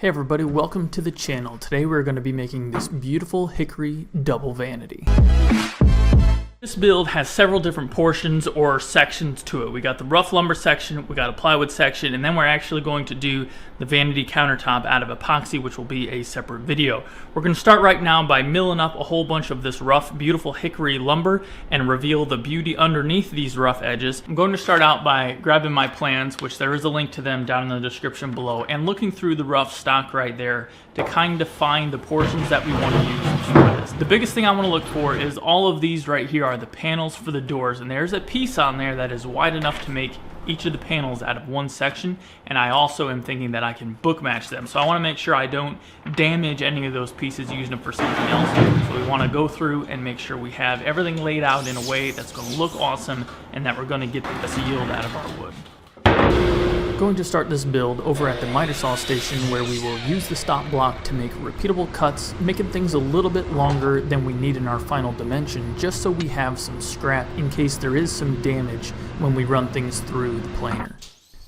Hey everybody, welcome to the channel. Today we're going to be making this beautiful hickory double vanity. This build has several different portions or sections to it. We got the rough lumber section, we got a plywood section, and then we're actually going to do the vanity countertop out of epoxy, which will be a separate video. We're going to start right now by milling up a whole bunch of this rough, beautiful hickory lumber and reveal the beauty underneath these rough edges. I'm going to start out by grabbing my plans, which there is a link to them down in the description below, and looking through the rough stock right there to kind of find the portions that we want to use for this. The biggest thing I want to look for is all of these right here are the panels for the doors, and there's a piece on there that is wide enough to make each of the panels out of one section, and I also am thinking that I can book match them. So I want to make sure I don't damage any of those pieces using them for something else. So we want to go through and make sure we have everything laid out in a way that's going to look awesome and that we're going to get the best yield out of our wood. Going to start this build over at the miter saw station, where we will use the stop block to make repeatable cuts, making things a little bit longer than we need in our final dimension, just so we have some scrap in case there is some damage when we run things through the planer.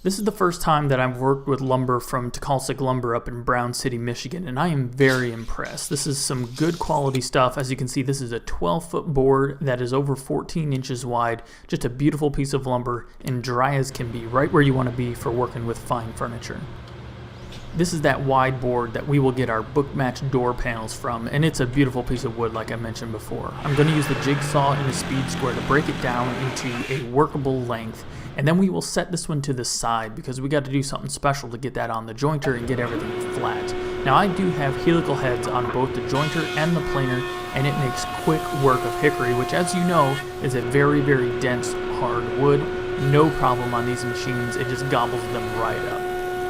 This is the first time that I've worked with lumber from Tucalsic Lumber up in Brown City, Michigan, and I am very impressed. This is some good quality stuff. As you can see, this is a 12-foot board that is over 14 inches wide, just a beautiful piece of lumber, and dry as can be, right where you want to be for working with fine furniture. This is that wide board that we will get our book-matched door panels from, and it's a beautiful piece of wood like I mentioned before. I'm going to use the jigsaw and a speed square to break it down into a workable length, and then we will set this one to the side because we got to do something special to get that on the jointer and get everything flat. Now I do have helical heads on both the jointer and the planer, and it makes quick work of hickory, which, as you know, is a very, very dense, hard wood. No problem on these machines, it just gobbles them right up.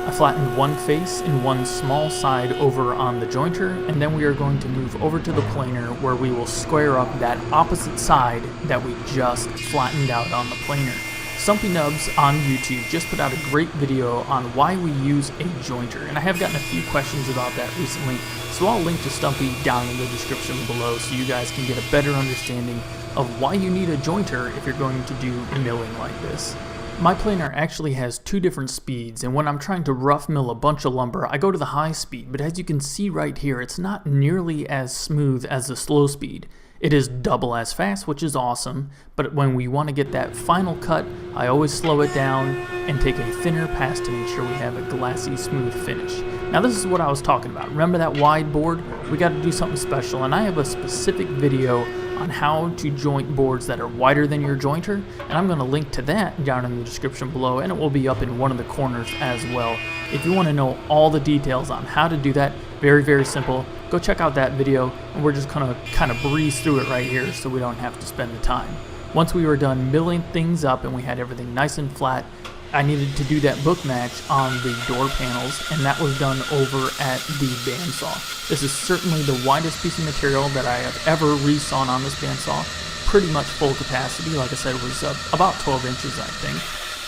I flattened one face and one small side over on the jointer, and then we are going to move over to the planer where we will square up that opposite side that we just flattened out on the planer. Stumpy Nubs on YouTube just put out a great video on why we use a jointer, and I have gotten a few questions about that recently, so I'll link to Stumpy down in the description below so you guys can get a better understanding of why you need a jointer if you're going to do milling like this. My planer actually has two different speeds, and when I'm trying to rough mill a bunch of lumber, I go to the high speed, but as you can see right here, it's not nearly as smooth as the slow speed. It is double as fast, which is awesome, but when we want to get that final cut, I always slow it down and take a thinner pass to make sure we have a glassy, smooth finish. Now this is what I was talking about. Remember that wide board? We got to do something special, and I have a specific video on how to joint boards that are wider than your jointer, and I'm going to link to that down in the description below, and it will be up in one of the corners as well. If you want to know all the details on how to do that, very, very simple, go check out that video, and we're just going to kind of breeze through it right here so we don't have to spend the time. Once we were done milling things up and we had everything nice and flat, I needed to do that book match on the door panels, and that was done over at the bandsaw. This is certainly the widest piece of material that I have ever resawn on this bandsaw. Pretty much full capacity, like I said, it was about 12 inches I think.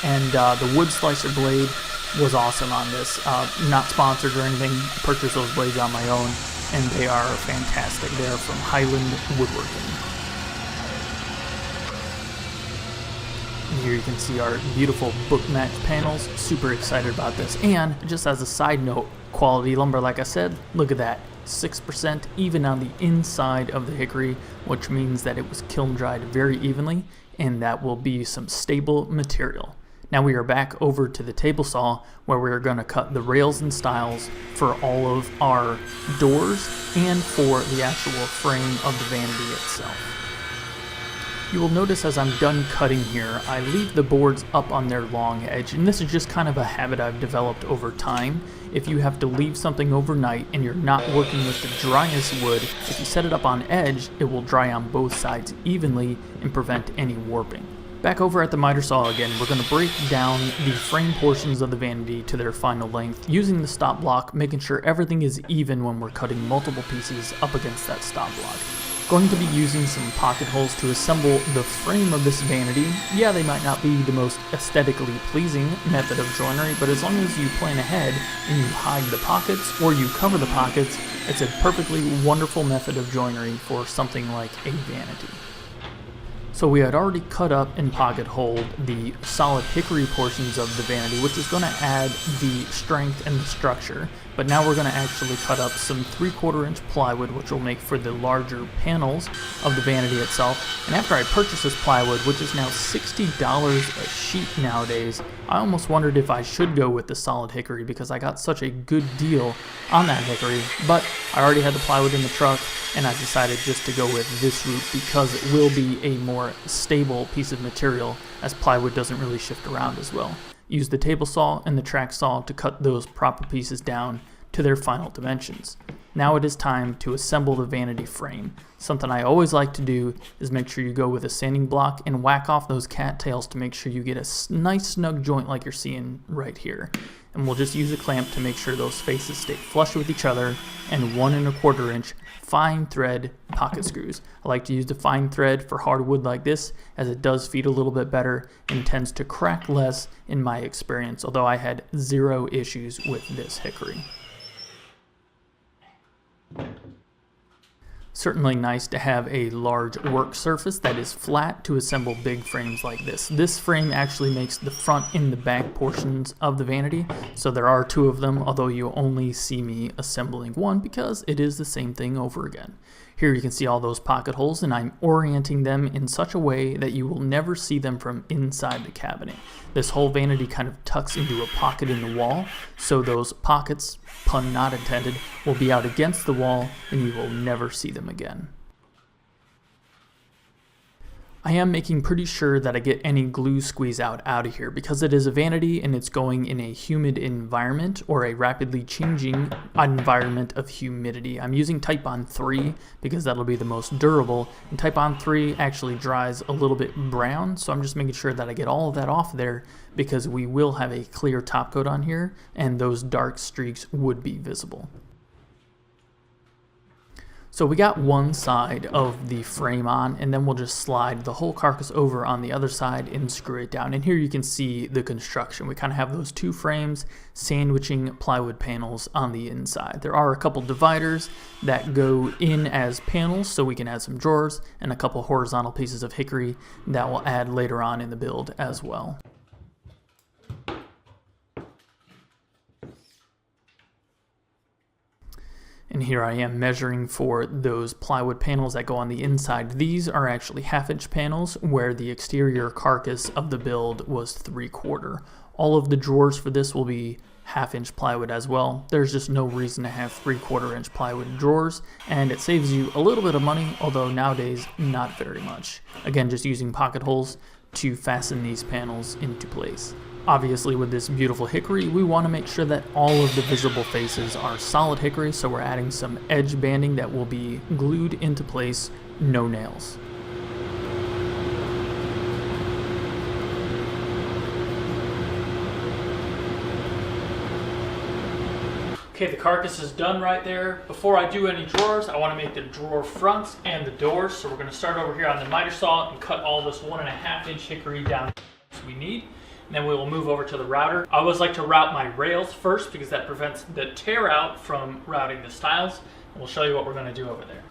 And the wood slicer blade was awesome on this. Not sponsored or anything, purchased those blades on my own, and they are fantastic. They're from Highland Woodworking. Here you can see our beautiful book match panels. Super excited about this. And just as a side note, quality lumber, like I said, look at that, 6% even on the inside of the hickory, which means that it was kiln dried very evenly, and that will be some stable material. Now we are back over to the table saw where we're going to cut the rails and stiles for all of our doors and for the actual frame of the vanity itself. You will notice as I'm done cutting here, I leave the boards up on their long edge, and this is just kind of a habit I've developed over time. If you have to leave something overnight and you're not working with the driest wood, if you set it up on edge, it will dry on both sides evenly and prevent any warping. Back over at the miter saw again, we're going to break down the frame portions of the vanity to their final length using the stop block, making sure everything is even when we're cutting multiple pieces up against that stop block. Going to be using some pocket holes to assemble the frame of this vanity. Yeah, they might not be the most aesthetically pleasing method of joinery, but as long as you plan ahead and you hide the pockets or you cover the pockets, it's a perfectly wonderful method of joinery for something like a vanity. So we had already cut up and pocket holed the solid hickory portions of the vanity, which is going to add the strength and the structure. but now we're going to actually cut up some 3/4 inch plywood, which will make for the larger panels of the vanity itself. And after I purchased this plywood, which is now $60 a sheet nowadays, I almost wondered if I should go with the solid hickory because I got such a good deal on that hickory, but I already had the plywood in the truck, and I decided just to go with this route because it will be a more stable piece of material, as plywood doesn't really shift around as well. Use the table saw and the track saw to cut those proper pieces down to their final dimensions. Now it is time to assemble the vanity frame. Something I always like to do is make sure you go with a sanding block and whack off those cattails to make sure you get a nice snug joint like you're seeing right here. And we'll just use a clamp to make sure those faces stay flush with each other, and 1 1/4 inch fine thread pocket screws. I like to use the fine thread for hardwood like this, as it does feed a little bit better and tends to crack less in my experience, although I had 0 issues with this hickory. Certainly nice to have a large work surface that is flat to assemble big frames like this. This frame actually makes the front and the back portions of the vanity, so there are 2 of them, although you only see me assembling 1 because it is the same thing over again. Here you can see all those pocket holes, and I'm orienting them in such a way that you will never see them from inside the cabinet. This whole vanity kind of tucks into a pocket in the wall, so those pockets, pun not intended, will be out against the wall and you will never see them again. I am making pretty sure that I get any glue squeeze out of here because it is a vanity and it's going in a humid environment, or a rapidly changing environment of humidity. I'm using Type-On 3 because that'll be the most durable, and Type-On 3 actually dries a little bit brown, so I'm just making sure that I get all of that off there because we will have a clear top coat on here and those dark streaks would be visible. So we got one side of the frame on, and then we'll just slide the whole carcass over on the other side and screw it down. And here you can see the construction. We kind of have those 2 frames sandwiching plywood panels on the inside. There are a couple dividers that go in as panels so we can add some drawers, and a couple horizontal pieces of hickory that we'll add later on in the build as well. And here I am measuring for those plywood panels that go on the inside. These are actually 1/2 inch panels, where the exterior carcass of the build was 3/4. All of the drawers for this will be 1/2 inch plywood as well. There's just no reason to have 3/4 inch plywood drawers, and it saves you a little bit of money, although nowadays not very much. Again, just using pocket holes to fasten these panels into place. Obviously, with this beautiful hickory, we want to make sure that all of the visible faces are solid hickory, so we're adding some edge banding that will be glued into place, no nails. Okay, the carcass is done right there. Before I do any drawers, I want to make the drawer fronts and the doors, so we're going to start over here on the miter saw and cut all this 1 1/2 inch hickory down as we need. And then we will move over to the router. I always like to route my rails first because that prevents the tear out from routing the stiles. And we'll show you what we're going to do over there.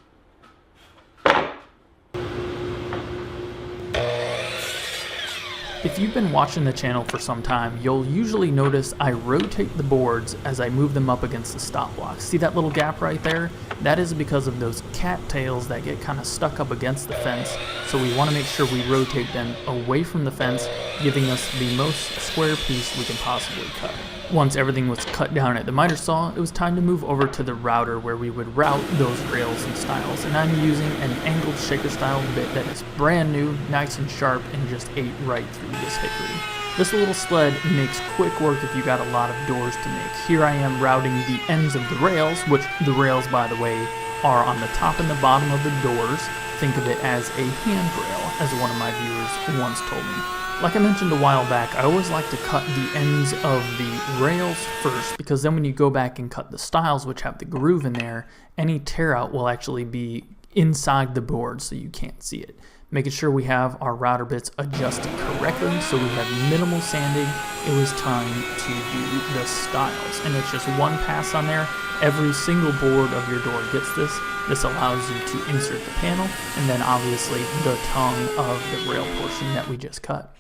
If you've been watching the channel for some time, you'll usually notice I rotate the boards as I move them up against the stop blocks. See that little gap right there? That is because of those cattails that get kind of stuck up against the fence, so we want to make sure we rotate them away from the fence, giving us the most square piece we can possibly cut. Once everything was cut down at the miter saw, it was time to move over to the router where we would route those rails and stiles. And I'm using an angled shaker style bit that is brand new, nice and sharp, and just ate right through this hickory. This little sled makes quick work if you got a lot of doors to make. Here I am routing the ends of the rails, which the rails, by the way, are on the top and the bottom of the doors. Think of it as a handrail, as one of my viewers once told me. Like I mentioned a while back, I always like to cut the ends of the rails first, because then when you go back and cut the stiles, which have the groove in there, any tear out will actually be inside the board so you can't see it. Making sure we have our router bits adjusted correctly so we have minimal sanding, it was time to do the stiles. And it's just one pass on there. Every single board of your door gets this. This allows you to insert the panel, and then obviously the tongue of the rail portion that we just cut.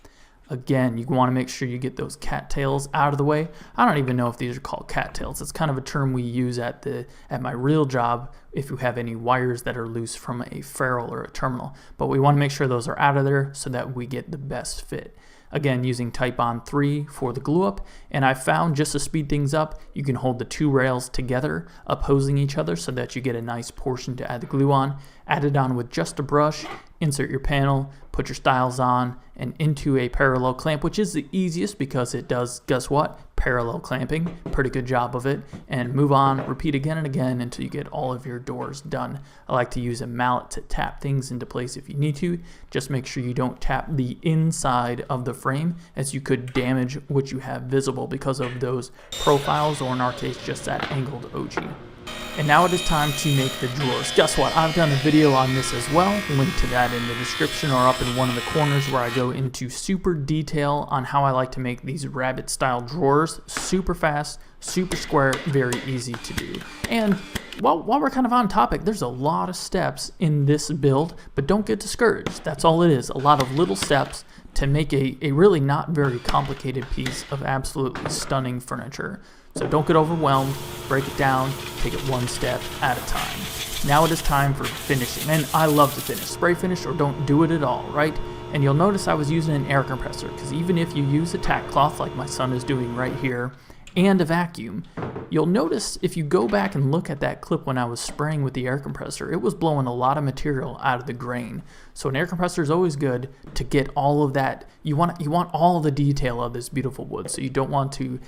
Again, you want to make sure you get those cattails out of the way. I don't even know if these are called cattails. It's kind of a term we use at my real job if you have any wires that are loose from a ferrule or a terminal. But we want to make sure those are out of there so that we get the best fit. Again, using Type-On 3 for the glue up, and I found just to speed things up, you can hold the two rails together, opposing each other, so that you get a nice portion to add the glue on. Add it on with just a brush, insert your panel, put your stiles on, and into a parallel clamp, which is the easiest because it does, guess what? Parallel clamping. Pretty good job of it. And move on, repeat again and again until you get all of your doors done. I like to use a mallet to tap things into place if you need to. Just make sure you don't tap the inside of the frame, as you could damage what you have visible because of those profiles, or in our case, just that angled OG. And now it is time to make the drawers. Guess what? I've done a video on this as well. Link to that in the description or up in one of the corners, where I go into super detail on how I like to make these rabbit style drawers. Super fast, super square, very easy to do. And while we're kind of on topic, there's a lot of steps in this build, but don't get discouraged. That's all it is. A lot of little steps to make a really not very complicated piece of absolutely stunning furniture. So don't get overwhelmed, break it down, take it one step at a time. Now it is time for finishing, and I love to finish. Spray finish or don't do it at all, right? And you'll notice I was using an air compressor, because even if you use a tack cloth like my son is doing right here, and a vacuum, you'll notice if you go back and look at that clip when I was spraying with the air compressor, it was blowing a lot of material out of the grain. So an air compressor is always good to get all of that. You want all the detail of this beautiful wood, so you don't want to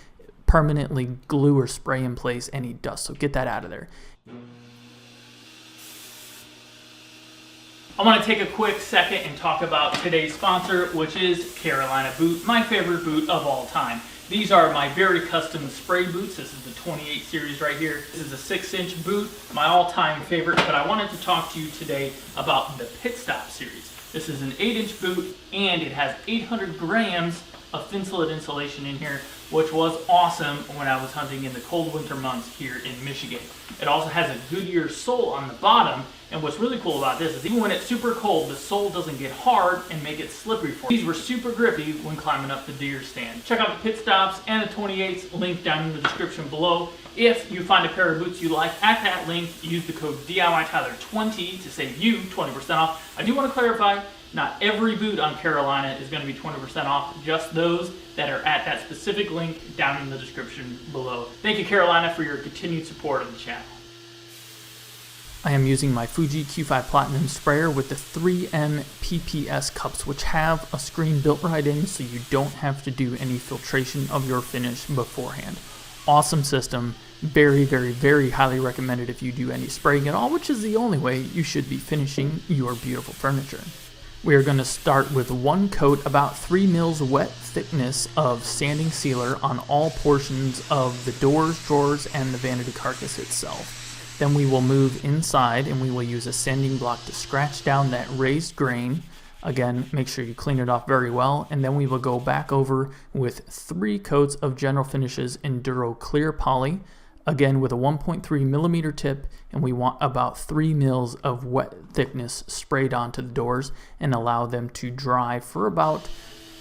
permanently glue or spray in place any dust, so get that out of there. I want to take a quick second and talk about today's sponsor, which is Carolina Boot, my favorite boot of all time. These are my very custom spray boots. This is the 28 series right here. This is a 6-inch boot, my all-time favorite, but I wanted to talk to you today about the Pit Stop series. This is an 8-inch boot, and it has 800 grams of thin slit insulation in here, which was awesome when I was hunting in the cold winter months here in Michigan. It also has a Goodyear sole on the bottom, and what's really cool about this is even when it's super cold, the sole doesn't get hard and make it slippery for you. These were super grippy when climbing up the deer stand. Check out the Pit Stops and the 28s, linked down in the description below. If you find a pair of boots you like, at that link, use the code DIYTyler20 to save you 20% off. I do want to clarify, not every boot on Carolina is going to be 20% off, just those that are at that specific link down in the description below. Thank you, Carolina, for your continued support of the channel. I am using my Fuji Q5 Platinum sprayer with the 3M PPS cups, which have a screen built right in, so you don't have to do any filtration of your finish beforehand. Awesome system. Very, very, very highly recommended if you do any spraying at all, which is the only way you should be finishing your beautiful furniture. We are going to start with one coat, about 3 mils wet thickness of sanding sealer on all portions of the doors, drawers, and the vanity carcass itself. Then we will move inside and we will use a sanding block to scratch down that raised grain. Again, make sure you clean it off very well, and then we will go back over with 3 coats of General Finishes Enduro Clear Poly, again with a 1.3 millimeter tip, and we want about 3 mils of wet thickness sprayed onto the doors and allow them to dry for about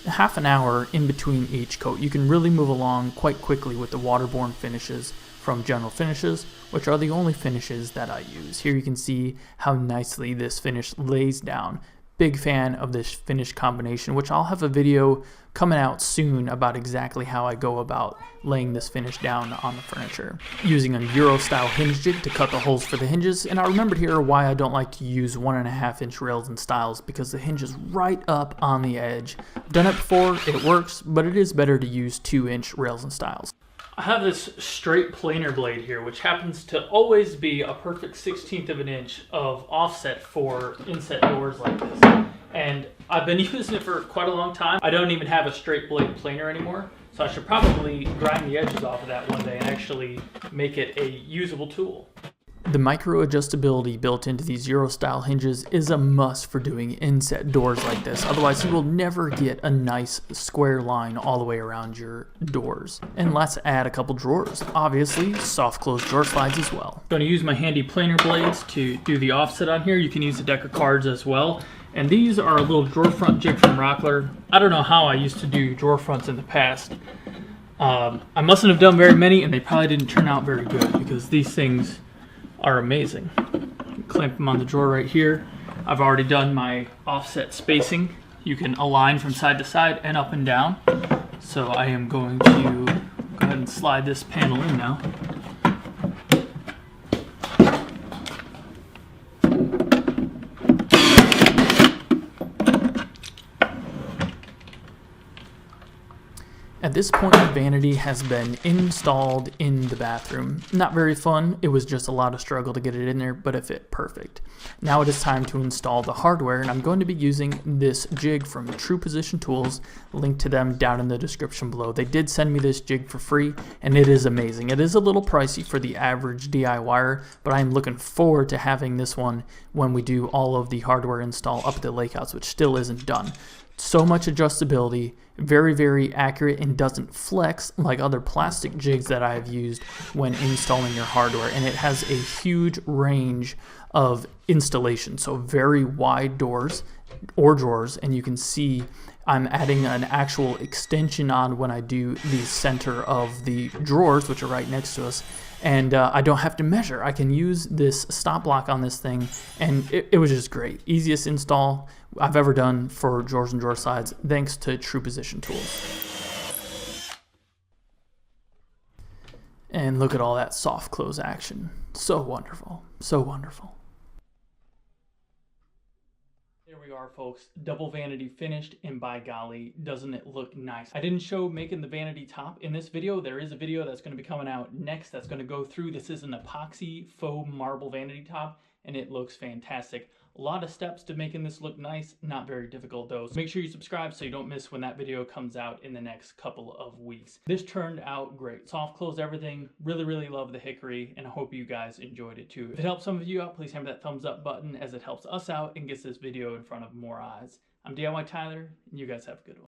half an hour in between each coat. You can really move along quite quickly with the waterborne finishes from General Finishes, which are the only finishes that I use. Here you can see how nicely this finish lays down. Big fan of this finish combination, which I'll have a video coming out soon about exactly how I go about laying this finish down on the furniture. Using a Euro style hinge jig to cut the holes for the hinges, and I remembered here why I don't like to use 1.5 inch rails and stiles, because the hinge is right up on the edge. I've done it before, it works, but it is better to use 2-inch rails and stiles. I have this straight planer blade here, which happens to always be a perfect 1/16 of an inch of offset for inset doors like this. And I've been using it for quite a long time. I don't even have a straight blade planer anymore, so I should probably grind the edges off of that one day and actually make it a usable tool. The micro adjustability built into these Euro style hinges is a must for doing inset doors like this. Otherwise you will never get a nice square line all the way around your doors. And let's add a couple drawers. Obviously soft close drawer slides as well. I'm going to use my handy planer blades to do the offset on here. You can use a deck of cards as well. And these are a little drawer front jig from Rockler. I don't know how I used to do drawer fronts in the past. I mustn't have done very many, and they probably didn't turn out very good because these things are amazing. Clamp them on the drawer right here. I've already done my offset spacing. You can align from side to side and up and down. So I am going to go ahead and slide this panel in now. At this point, the vanity has been installed in the bathroom. Not very fun. It was just a lot of struggle to get it in there, but it fit perfect. Now it is time to install the hardware, and I'm going to be using this jig from True Position Tools. Link to them down in the description below. They did send me this jig for free, and it is amazing. It is a little pricey for the average DIYer, but I'm looking forward to having this one when we do all of the hardware install up at the lake house, which still isn't done. So much adjustability, very, very accurate, and doesn't flex like other plastic jigs that I've used when installing your hardware. And it has a huge range of installation, so very wide doors or drawers, and you can see I'm adding an actual extension on when I do the center of the drawers, which are right next to us. And I don't have to measure. I can use this stop block on this thing, and it was just great. Easiest install I've ever done for drawers and drawer sides, thanks to True Position Tools. And look at all that soft close action. So wonderful, so wonderful. There we are, folks. Double vanity finished, and by golly, doesn't it look nice? I didn't show making the vanity top in this video. There is a video that's going to be coming out next that's going to go through. This is an epoxy faux marble vanity top, and it looks fantastic. A lot of steps to making this look nice, not very difficult though. So make sure you subscribe so you don't miss when that video comes out in the next couple of weeks. This turned out great. Soft close everything. Really, really love the hickory, and I hope you guys enjoyed it too. If it helps some of you out, please hammer that thumbs up button as it helps us out and gets this video in front of more eyes. I'm DIYTyler, and you guys have a good one.